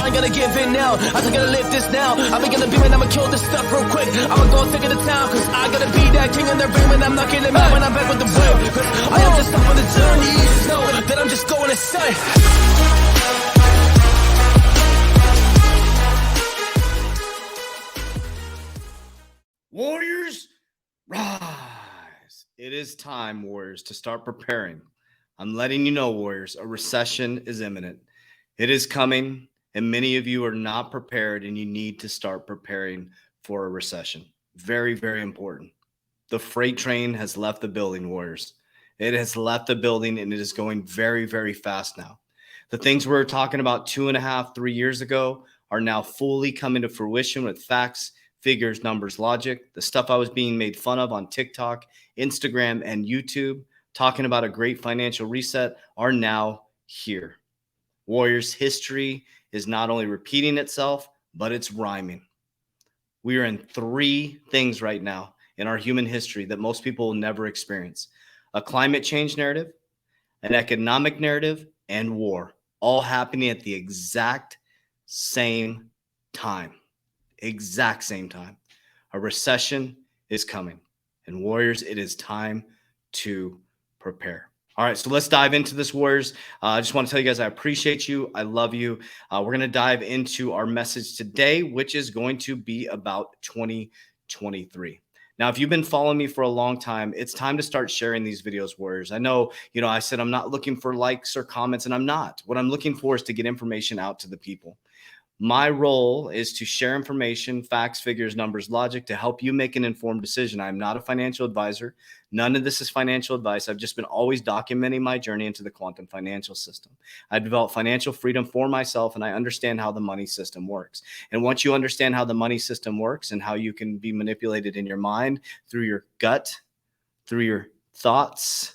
ain't gonna give in now. I just gotta live this now. I'm gonna be, man, I'ma kill this stuff real quick. I'ma go take it to town, cause I gotta be that king in the ring when I'm knocking them out when I'm back with the whip. Cause I am just up on the journey. Just know that I'm just going insane. Warriors, rise. It is time, Warriors, to start preparing. I'm letting you know, Warriors, a recession is imminent. It is coming, and many of you are not prepared, and you need to start preparing for a recession. Very, very important. The freight train has left the building, Warriors. It has left the building, and it is going very, very fast now. The things we were talking about 2.5, 3 years ago are now fully coming to fruition with facts, figures, numbers, logic. The stuff I was being made fun of on TikTok, Instagram, and YouTube, talking about a great financial reset, are now here. Warriors, history is not only repeating itself, but it's rhyming. We are in 3 things right now in our human history that most people will never experience: a climate change narrative, an economic narrative, and war, all happening at the exact same time. Exact same time. A recession is coming. And Warriors, it is time to prepare. All right, so let's dive into this, Warriors. I just want to tell you guys I appreciate you. I love you. We're going to dive into our message today, which is going to be about 2023. Now, if you've been following me for a long time, it's time to start sharing these videos, Warriors. I know, I said I'm not looking for likes or comments, and I'm not. What I'm looking for is to get information out to the people. My role is to share information, facts, figures, numbers, logic to help you make an informed decision. I'm not a financial advisor. None of this is financial advice. I've just been always documenting my journey into the quantum financial system. I developed financial freedom for myself, and I understand how the money system works. And once you understand how the money system works and how you can be manipulated in your mind, through your gut, through your thoughts,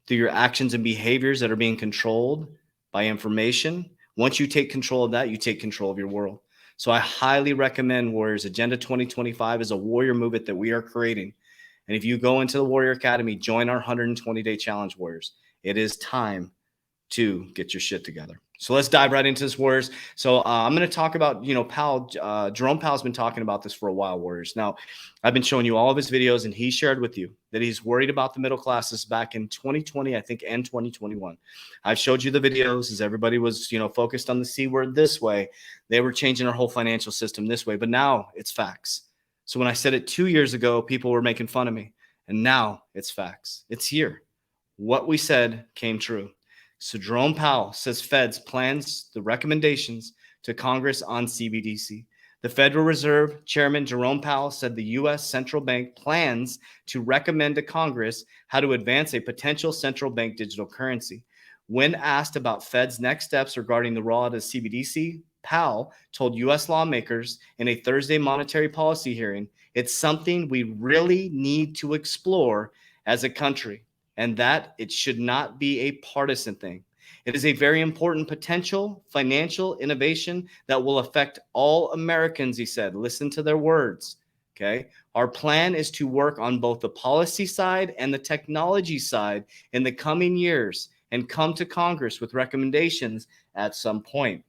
through your actions and behaviors that are being controlled by information, once you take control of that, you take control of your world. So I highly recommend, Warriors, Agenda 2025 is a warrior movement that we are creating. And if you go into the Warrior Academy, join our 120-day challenge, Warriors. It is time to get your shit together. So let's dive right into this, Warriors. So I'm going to talk about, Jerome Powell's been talking about this for a while, Warriors. Now, I've been showing you all of his videos, and he shared with you that he's worried about the middle classes back in 2020, I think, and 2021. I've showed you the videos as everybody was, focused on the C word this way. They were changing our whole financial system this way, but now it's facts. So when I said it 2 years ago, people were making fun of me, and now it's facts. It's here. What we said came true. So Jerome Powell says Fed's plans the recommendations to Congress on CBDC. The Federal Reserve Chairman Jerome Powell said the U.S. Central Bank plans to recommend to Congress how to advance a potential central bank digital currency. When asked about Fed's next steps regarding the rollout of CBDC, Powell told U.S. lawmakers in a Thursday monetary policy hearing, it's something we really need to explore as a country, and that it should not be a partisan thing. It is a very important potential financial innovation that will affect all Americans, he said. Listen to their words, okay? Our plan is to work on both the policy side and the technology side in the coming years and come to Congress with recommendations at some point.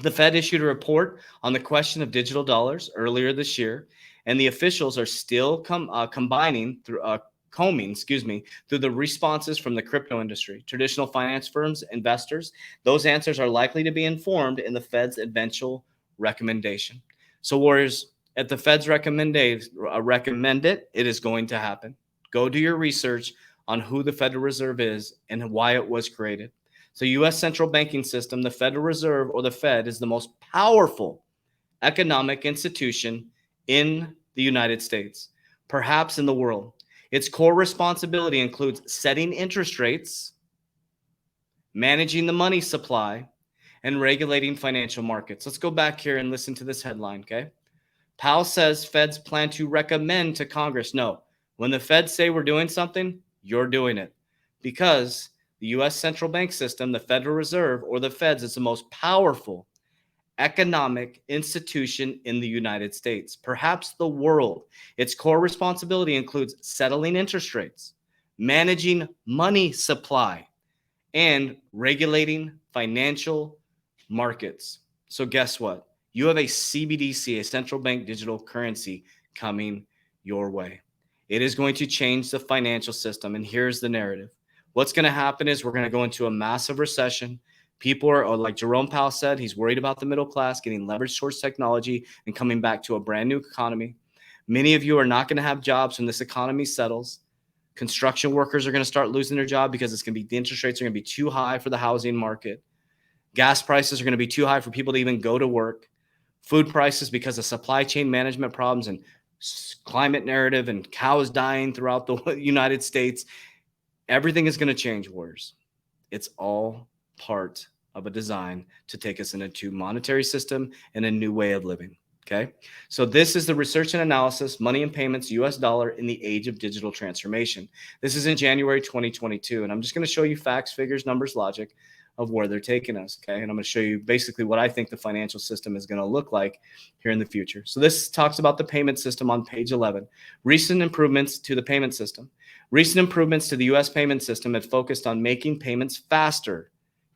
The Fed issued a report on the question of digital dollars earlier this year, and the officials are still combing through the responses from the crypto industry, traditional finance firms, investors. Those answers are likely to be informed in the Fed's eventual recommendation. So, Warriors, if the Fed's recommend it, it is going to happen. Go do your research on who the Federal Reserve is and why it was created. So, U.S. central banking system, the Federal Reserve, or the Fed, is the most powerful economic institution in the United States, perhaps in the world. Its core responsibility includes setting interest rates, managing the money supply, and regulating financial markets. Let's go back here and listen to this headline, okay? Powell says Feds plan to recommend to Congress. No, when the Feds say we're doing something, you're doing it. Because the U.S. central bank system, the Federal Reserve, or the Feds, is the most powerful economic institution in the United States, perhaps the world. Its core responsibility includes settling interest rates, managing money supply, and regulating financial markets. So guess what? You have a CBDC, a central bank digital currency, coming your way. It is going to change the financial system. And here's the narrative. What's going to happen is we're going to go into a massive recession. People are, or like Jerome Powell said, he's worried about the middle class getting leveraged towards technology and coming back to a brand new economy. Many of you are not going to have jobs when this economy settles. Construction workers are going to start losing their job because it's going to be, the interest rates are going to be too high for the housing market. Gas prices are going to be too high for people to even go to work. Food prices, because of supply chain management problems and climate narrative and cows dying throughout the United States, everything is going to change, warriors. It's all part of a design to take us into a monetary system and a new way of living. Okay. So this is the research and analysis, money and payments, US dollar in the age of digital transformation. This is in January 2022. And I'm just going to show you facts, figures, numbers, logic of where they're taking us. Okay. And I'm going to show you basically what I think the financial system is going to look like here in the future. So this talks about the payment system on page 11. Recent improvements to the payment system. Recent improvements to the US payment system have focused on making payments faster,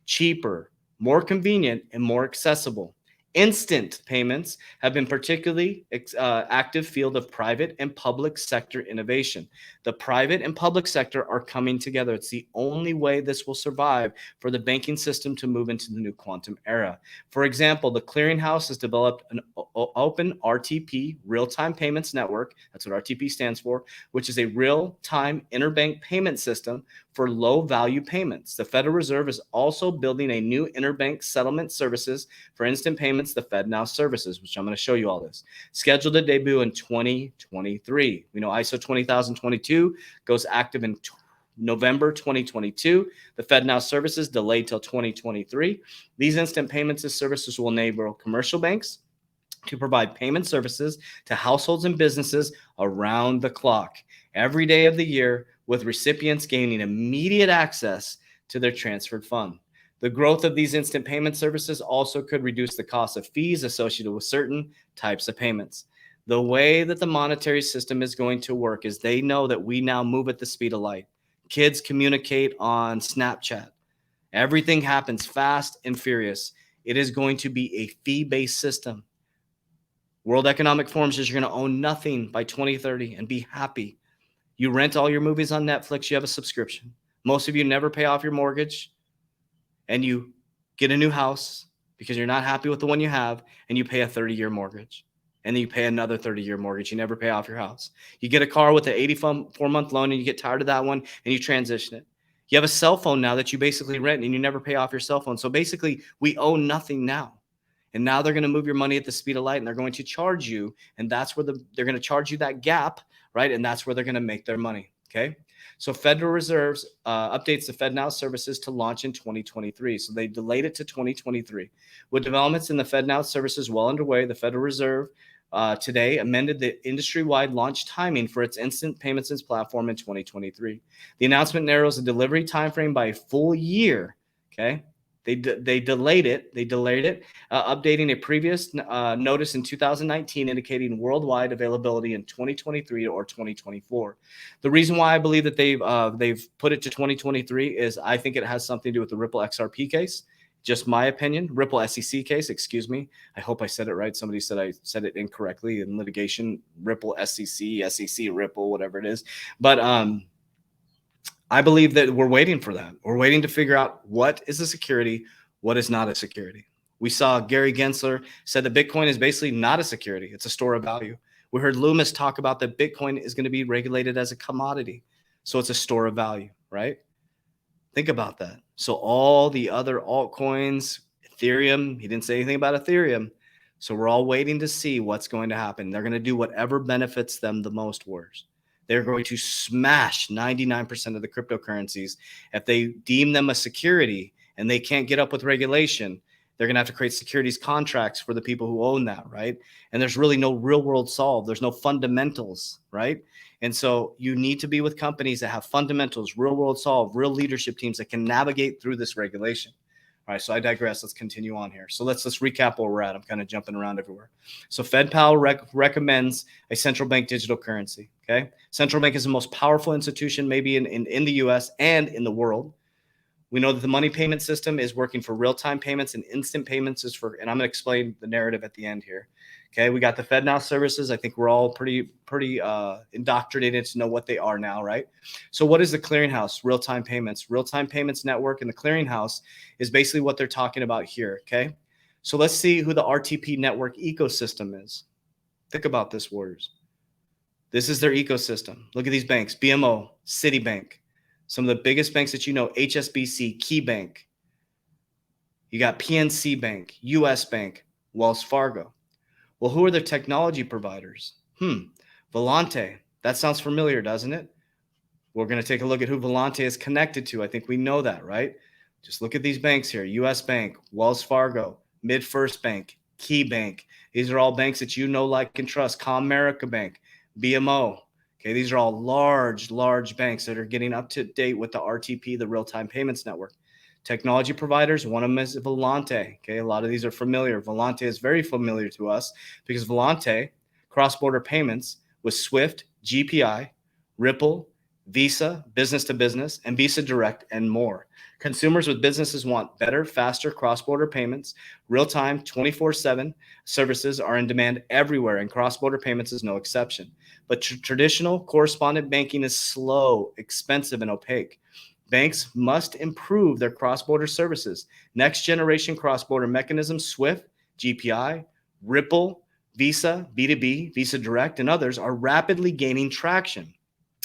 cheaper, more convenient, and more accessible. Instant payments have been particularly active field of private and public sector innovation. The private and public sector are coming together. It's the only way this will survive for the banking system to move into the new quantum era. For example, the Clearinghouse has developed an open RTP, real-time payments network. That's what RTP stands for, which is a real-time interbank payment system for low-value payments. The Federal Reserve is also building a new interbank settlement services for instant payments, the FedNow services, which I'm going to show you all this. Scheduled to debut in 2023. We know ISO 20022 goes active in November 2022. The FedNow services delayed till 2023. These instant payments services will enable commercial banks to provide payment services to households and businesses around the clock, every day of the year, with recipients gaining immediate access to their transferred fund. The growth of these instant payment services also could reduce the cost of fees associated with certain types of payments. The way that the monetary system is going to work is they know that we now move at the speed of light. Kids communicate on Snapchat. Everything happens fast and furious. It is going to be a fee-based system. World Economic Forum says you're going to own nothing by 2030 and be happy. You rent all your movies on Netflix, you have a subscription. Most of you never pay off your mortgage, and you get a new house because you're not happy with the one you have, and you pay a 30-year mortgage. And then you pay another 30-year mortgage. You never pay off your house. You get a car with an 84-month loan, and you get tired of that one, and you transition it. You have a cell phone now that you basically rent, and you never pay off your cell phone. So basically, we own nothing now. And now they're going to move your money at the speed of light, and they're going to charge you, and that's where they're going to charge you that gap, right? And that's where they're going to make their money, okay? So Federal Reserve updates the FedNow services to launch in 2023. So they delayed it to 2023. With developments in the FedNow services well underway, the Federal Reserve today amended the industry-wide launch timing for its instant payments platform in 2023. The announcement narrows the delivery timeframe by a full year, okay? They delayed it. They delayed it, updating a previous notice in 2019 indicating worldwide availability in 2023 or 2024. The reason why I believe that they've put it to 2023 is I think it has something to do with the Ripple XRP case. Just my opinion. Ripple SEC case, excuse me. I hope I said it right. Somebody said I said it incorrectly in litigation. Ripple SEC, Ripple, whatever it is. But I believe that we're waiting for that. We're waiting to figure out what is a security, what is not a security. We saw Gary Gensler said that Bitcoin is basically not a security. It's a store of value. We heard Loomis talk about that Bitcoin is going to be regulated as a commodity. So it's a store of value, right? Think about that. So all the other altcoins, Ethereum, he didn't say anything about Ethereum. So we're all waiting to see what's going to happen. They're going to do whatever benefits them the most, warriors. They're going to smash 99% of the cryptocurrencies. If they deem them a security and they can't get up with regulation, they're going to have to create securities contracts for the people who own that, right? And there's really no real world solve. There's no fundamentals, right? And so you need to be with companies that have fundamentals, real world solve, real leadership teams that can navigate through this regulation. All right, so I digress. Let's continue on here. So let's recap where we're at. I'm kind of jumping around everywhere. So Fed Powell recommends a central bank digital currency, okay? Central bank is the most powerful institution maybe in the U.S. and in the world. We know that the money payment system is working for real-time payments, and instant payments is for, and I'm going to explain the narrative at the end here. Okay, we got the FedNow services. I think we're all pretty indoctrinated to know what they are now, right? So what is the clearinghouse? Real-time payments. Real-time payments network and the clearinghouse is basically what they're talking about here, okay? So let's see who the RTP network ecosystem is. Think about this, Warriors. This is their ecosystem. Look at these banks: BMO, Citibank, some of the biggest banks that you know, HSBC, KeyBank. You got PNC Bank, US Bank, Wells Fargo. Well, who are the technology providers? Volante. That sounds familiar, doesn't it? We're going to take a look at who Volante is connected to. I think we know that, right? Just look at these banks here: US Bank, Wells Fargo, MidFirst Bank, KeyBank. These are all banks that you know, like, and trust. Comerica Bank, BMO. Okay, these are all large banks that are getting up to date with the RTP, the real-time payments network. Technology providers, one of them is Volante. Okay, a lot of these are familiar. Volante is very familiar to us because Volante, cross-border payments with SWIFT, GPI, Ripple, Visa, business to business, and Visa Direct, and more. Consumers with businesses want better, faster cross-border payments. Real-time, 24/7 services are in demand everywhere, and cross-border payments is no exception. But traditional correspondent banking is slow, expensive, and opaque. Banks must improve their cross-border services. Next generation cross-border mechanisms, SWIFT, GPI, Ripple, Visa, B2B, Visa Direct, and others are rapidly gaining traction.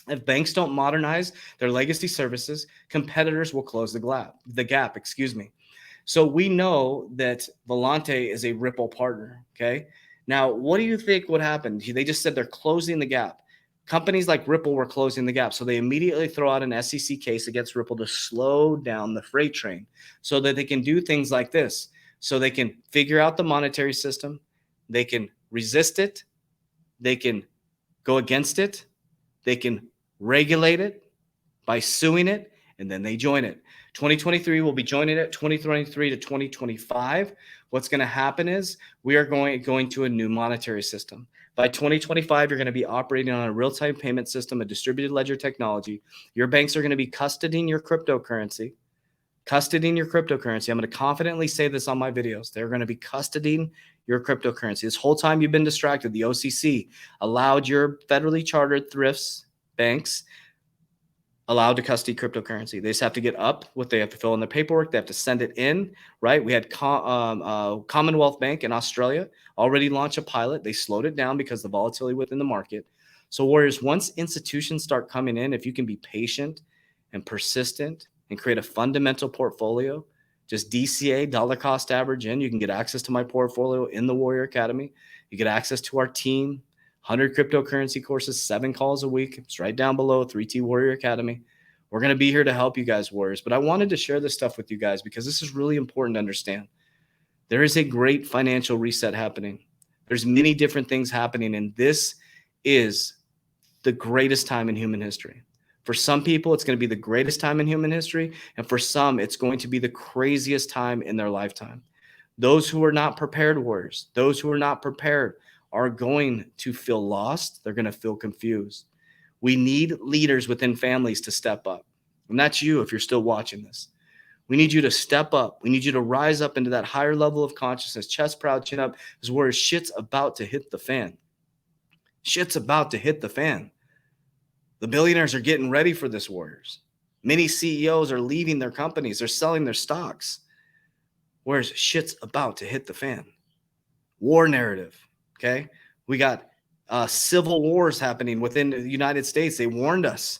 If banks don't modernize their legacy services, competitors will close the gap. So we know that Volante is a Ripple partner. Okay. Now, what do you think would happen? They just said they're closing the gap. Companies like Ripple were closing the gap. So they immediately throw out an SEC case against Ripple to slow down the freight train so that they can do things like this. So they can figure out the monetary system. They can resist it. They can go against it. They can regulate it by suing it, and then they join it. 2023 will be joining it. 2023 to 2025. What's going to happen is we are going to a new monetary system. By 2025, you're going to be operating on a real-time payment system, a distributed ledger technology. Your banks are going to be custodying your cryptocurrency. I'm going to confidently say this on my videos. They're going to be custodying your cryptocurrency. This whole time you've been distracted, the OCC allowed your federally chartered thrifts, banks, allowed to custody cryptocurrency. They just have to get up what they have to fill in their paperwork. They have to send it in, right? We had Commonwealth Bank in Australia already launched a pilot. They slowed it down because of the volatility within the market. So Warriors, once institutions start coming in, if you can be patient and persistent and create a fundamental portfolio, just DCA, dollar cost average in, you can get access to my portfolio in the Warrior Academy. You get access to our team, 100 cryptocurrency courses, 7 calls a week. It's right down below, 3T Warrior Academy. We're going to be here to help you guys, Warriors. But I wanted to share this stuff with you guys because this is really important to understand. There is a great financial reset happening. There's many different things happening, and this is the greatest time in human history. For some people, it's going to be the greatest time in human history, and for some, it's going to be the craziest time in their lifetime. Those who are not prepared, Warriors, those who are not prepared are going to feel lost. They're going to feel confused. We need leaders within families to step up. And that's you if you're still watching this. We need you to step up. We need you to rise up into that higher level of consciousness. Chest proud, chin up, is where shit's about to hit the fan. Shit's about to hit the fan. The billionaires are getting ready for this, Warriors. Many CEOs are leaving their companies. They're selling their stocks. Whereas shit's about to hit the fan. War narrative. Okay, we got civil wars happening within the United States. They warned us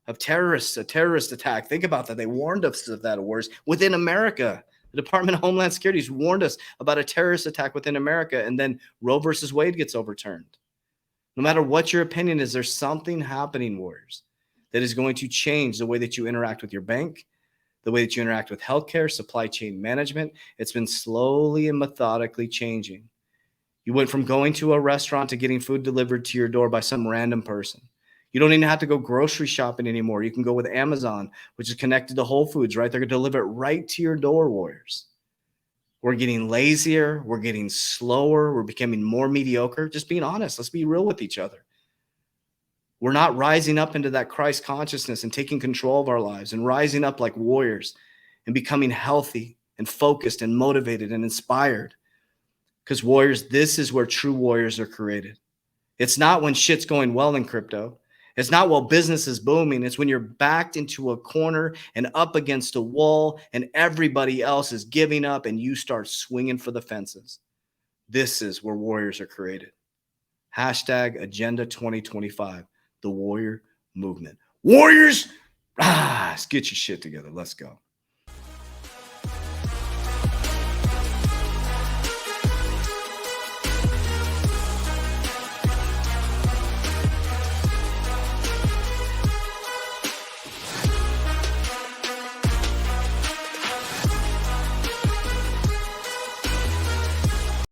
of a terrorist attack. Think about that. They warned us of that wars within America. The Department of Homeland Security has warned us about a terrorist attack within America, and then Roe versus Wade gets overturned. No matter what your opinion is, there's something happening, Warriors, that is going to change the way that you interact with your bank, the way that you interact with healthcare, supply chain management. It's been slowly and methodically changing. You went from going to a restaurant to getting food delivered to your door by some random person. You don't even have to go grocery shopping anymore. You can go with Amazon, which is connected to Whole Foods, right? They're going to deliver it right to your door, Warriors. We're getting lazier. We're getting slower. We're becoming more mediocre. Just being honest. Let's be real with each other. We're not rising up into that Christ consciousness and taking control of our lives and rising up like warriors and becoming healthy and focused and motivated and inspired. Because warriors, this is where true warriors are created. It's not when shit's going well in crypto. It's not while business is booming. It's when you're backed into a corner and up against a wall and everybody else is giving up and you start swinging for the fences. This is where warriors are created. Hashtag Agenda 2025, the warrior movement. Warriors, let's get your shit together. Let's go.